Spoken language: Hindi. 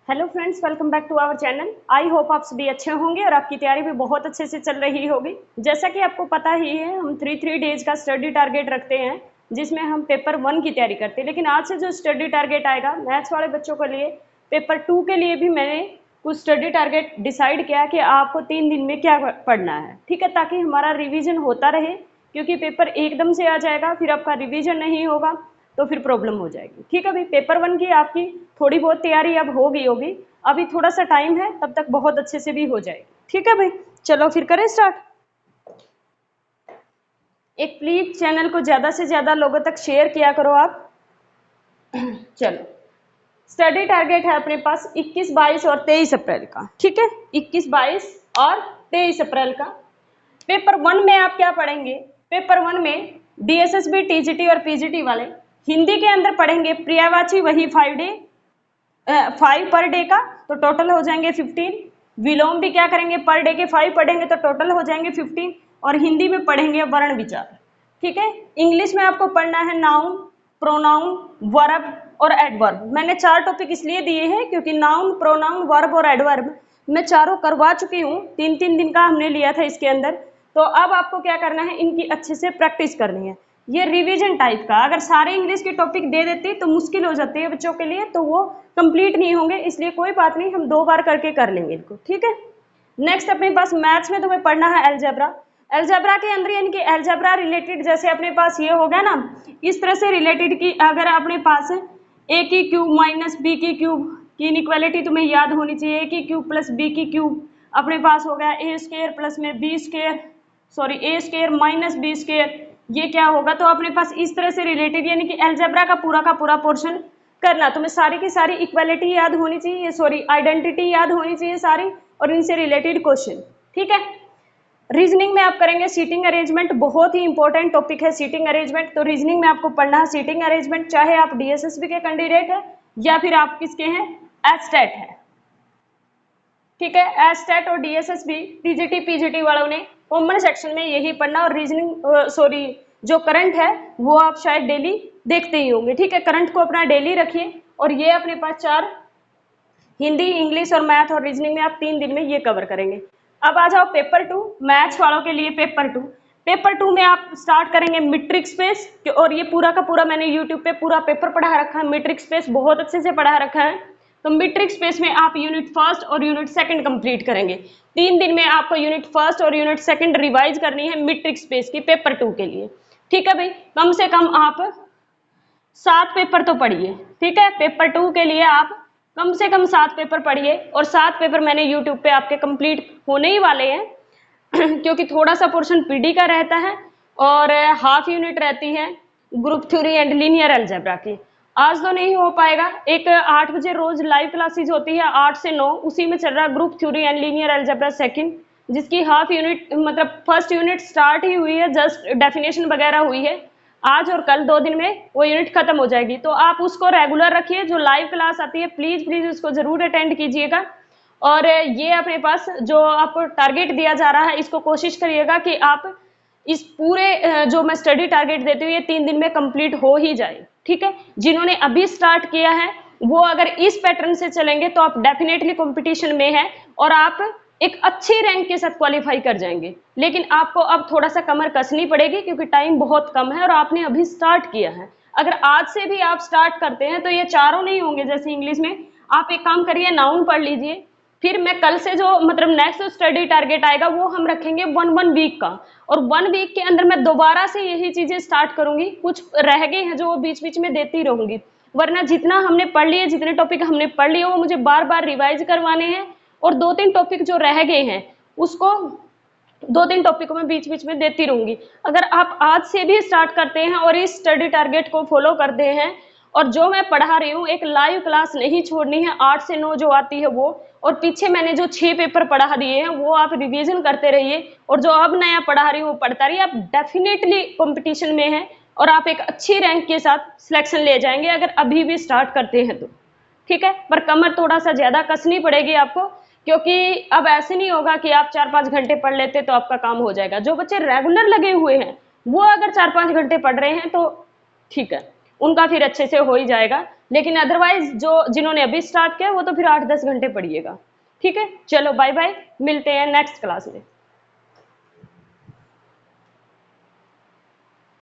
Hello friends, welcome back to our channel. I hope आप सभी अच्छे होंगे और आपकी तैयारी भी बहुत अच्छे से चल रही होगी। जैसा कि आपको पता ही है, हम 3 डेज का स्टडी टारगेट रखते हैं जिसमें हम पेपर 1 की तैयारी करते हैं। लेकिन आज से जो स्टडी टारगेट आएगा मैथ्स वाले बच्चों के लिए, पेपर 2 के लिए भी मैंने कुछ स्टडी टारगेट डिसाइड किया कि आपको 3 दिन में क्या पढ़ना है, ठीक है, ताकि हमारा रिविजन होता रहे। क्योंकि पेपर एकदम से आ जाएगा, फिर आपका रिविजन नहीं होगा तो फिर प्रॉब्लम हो जाएगी। ठीक है भाई, पेपर 1 की आपकी थोड़ी बहुत तैयारी अब होगी, अभी थोड़ा सा टाइम है, तब तक बहुत अच्छे से भी हो जाएगी। ठीक है भाई, चलो फिर करें स्टार्ट। एक प्लीज चैनल को ज्यादा से ज्यादा लोगों तक शेयर किया करो आप। चलो, स्टडी टारगेट है अपने पास 21, 22 और 23 अप्रैल का। ठीक है, 21, 22 और 23 अप्रैल का। पेपर 1 में आप क्या पढ़ेंगे? पेपर 1 में डीएसएसबी, टीजीटी और पीजीटी वाले हिंदी के अंदर पढ़ेंगे पर्यायवाची, वही 5 पर डे का, तो टोटल हो जाएंगे 15। विलोम भी क्या करेंगे, पर डे के 5 पढ़ेंगे तो टोटल हो जाएंगे 15। और हिंदी में पढ़ेंगे वर्ण विचार। ठीक है, इंग्लिश में आपको पढ़ना है नाउन, प्रोनाउन, वर्ब और एडवर्ब। मैंने 4 टॉपिक इसलिए दिए हैं क्योंकि नाउन, प्रोनाउन, वर्ब और एडवर्ब मैं चारों करवा चुकी हूँ। 3-3 दिन का हमने लिया था इसके अंदर। तो अब आपको क्या करना है, इनकी अच्छे से प्रैक्टिस करनी है। ये रिवीजन टाइप का, अगर सारे इंग्लिश के टॉपिक दे देती तो मुश्किल हो जाती है बच्चों के लिए, तो वो कंप्लीट नहीं होंगे। इसलिए कोई बात नहीं, हम 2 बार करके कर लेंगे इनको। ठीक है, नेक्स्ट अपने पास मैथ्स में तुम्हें पढ़ना है एल्जेब्रा। एल्जेब्रा के अंदर यानी कि एल्जेब्रा रिलेटेड, जैसे अपने पास ये हो गया ना, इस तरह से रिलेटेड की अगर अपने पास ए की क्यूब माइनस बी की क्यूब की इनइक्वालिटी तुम्हें याद होनी चाहिए। ए की क्यूब प्लस बी की क्यूब अपने पास हो गया ए स्क्वायर प्लस में बी स्क्वायर, सॉरी ए स्क्वायर माइनस बी स्क्वायर, ये क्या होगा? तो अपने पास इस तरह से रिलेटेड यानी कि एल्जेब्रा का पूरा पोर्शन करना। तुम्हें सारी की सारी इक्वालिटी याद होनी चाहिए, सॉरी आइडेंटिटी याद होनी चाहिए सारी, और इनसे रिलेटेड क्वेश्चन। ठीक है, रीजनिंग में आप करेंगे सीटिंग अरेंजमेंट, बहुत ही इंपॉर्टेंट टॉपिक है सीटिंग अरेंजमेंट। तो रीजनिंग में आपको पढ़ना है सीटिंग अरेंजमेंट, चाहे आप डीएसएसबी के कैंडिडेट है या फिर आप किसके हैं, एस्टेट है। ठीक है, एस्टेट और डीएसएसबी, टीजीटी, पीजीटी वालों ने कॉमन सेक्शन में यही पढ़ना। और रीजनिंग सॉरी जो करंट है वो आप शायद डेली देखते ही होंगे। ठीक है, करंट को अपना डेली रखिए। और ये अपने पास 4 हिंदी, इंग्लिश और मैथ और रीजनिंग में आप 3 दिन में ये कवर करेंगे। अब आ जाओ पेपर 2 मैथ्स वालों के लिए। पेपर 2 में आप स्टार्ट करेंगे मीट्रिक स्पेस, और ये पूरा का पूरा मैंने यूट्यूब पे पूरा पेपर पढ़ा रखा है। मीट्रिक स्पेस बहुत अच्छे से पढ़ा रखा है। तो मीट्रिक स्पेस में आप यूनिट 1 और यूनिट 2 कंप्लीट करेंगे। 3 दिन में आपको यूनिट 1 और यूनिट 2 रिवाइज करनी है मीट्रिक स्पेस की पेपर 2 के लिए। ठीक है भाई, कम से कम आप 7 पेपर तो पढ़िए। ठीक है, पेपर 2 के लिए आप कम से कम 7 पेपर पढ़िए। और 7 पेपर मैंने यूट्यूब पे आपके कंप्लीट होने ही वाले हैं क्योंकि थोड़ा सा पोर्शन पीडी का रहता है और हाफ यूनिट रहती है group theory and linear algebra की। आज तो नहीं हो पाएगा। एक 8 बजे रोज लाइव क्लासेज होती है 8 से 9, उसी में चल रहा है group theory and linear algebra second, जिसकी हाफ यूनिट मतलब फर्स्ट यूनिट स्टार्ट ही हुई है, जस्ट डेफिनेशन वगैरह हुई है। आज और कल 2 दिन में वो यूनिट खत्म हो जाएगी। तो आप उसको रेगुलर रखिए, जो लाइव क्लास आती है प्लीज उसको जरूर अटेंड कीजिएगा। और ये अपने पास जो आपको टारगेट दिया जा रहा है, इसको कोशिश करिएगा कि आप इस पूरे जो मैं स्टडी टारगेट देती हूँ ये 3 दिन में कंप्लीट हो ही जाए। ठीक है, जिन्होंने अभी स्टार्ट किया है वो अगर इस पैटर्न से चलेंगे तो आप डेफिनेटली कंपटीशन में है और आप एक अच्छी रैंक के साथ क्वालिफाई कर जाएंगे। लेकिन आपको अब थोड़ा सा कमर कसनी पड़ेगी क्योंकि टाइम बहुत कम है और आपने अभी स्टार्ट किया है। अगर आज से भी आप स्टार्ट करते हैं तो ये चारों नहीं होंगे। जैसे इंग्लिश में आप एक काम करिए, नाउन पढ़ लीजिए, फिर मैं कल से जो मतलब नेक्स्ट स्टडी टारगेट आएगा वो हम रखेंगे 1 वीक का, और 1 वीक के अंदर मैं दोबारा से यही चीजें स्टार्ट करूंगी। कुछ रह गए हैं जो बीच बीच में देती रहूंगी, वरना जितना हमने पढ़ लिए, जितने टॉपिक हमने पढ़ लिए वो मुझे बार बार रिवाइज करवाने हैं। और 2-3 टॉपिक जो रह गए हैं उसको 2-3 टॉपिक में बीच बीच में देती रहूंगी। अगर आप आज से भी स्टार्ट करते हैं और इस स्टडी टारगेट को फॉलो करते हैं, और जो मैं पढ़ा रही हूँ एक लाइव क्लास नहीं छोड़नी है, 8 से 9 जो आती है वो, और पीछे मैंने जो 6 पेपर पढ़ा दिए हैं वो आप रिवीजन करते रहिए, और जो अब नया पढ़ा रही हूँ वो पढ़ता रहिए। आप डेफिनेटली कंपटीशन में हैं और आप एक अच्छी रैंक के साथ सिलेक्शन ले जाएंगे अगर अभी भी स्टार्ट करते हैं तो। ठीक है, पर कमर थोड़ा सा ज्यादा कसनी पड़ेगी आपको, क्योंकि अब ऐसे नहीं होगा कि आप 4-5 घंटे पढ़ लेते तो आपका काम हो जाएगा। जो बच्चे रेगुलर लगे हुए हैं वो अगर 4-5 घंटे पढ़ रहे हैं तो ठीक है, उनका फिर अच्छे से हो ही जाएगा, लेकिन अदरवाइज जो जिन्होंने अभी स्टार्ट किया वो तो फिर 8-10 घंटे पढ़िएगा। ठीक है, चलो बाय बाय, मिलते हैं नेक्स्ट क्लास में।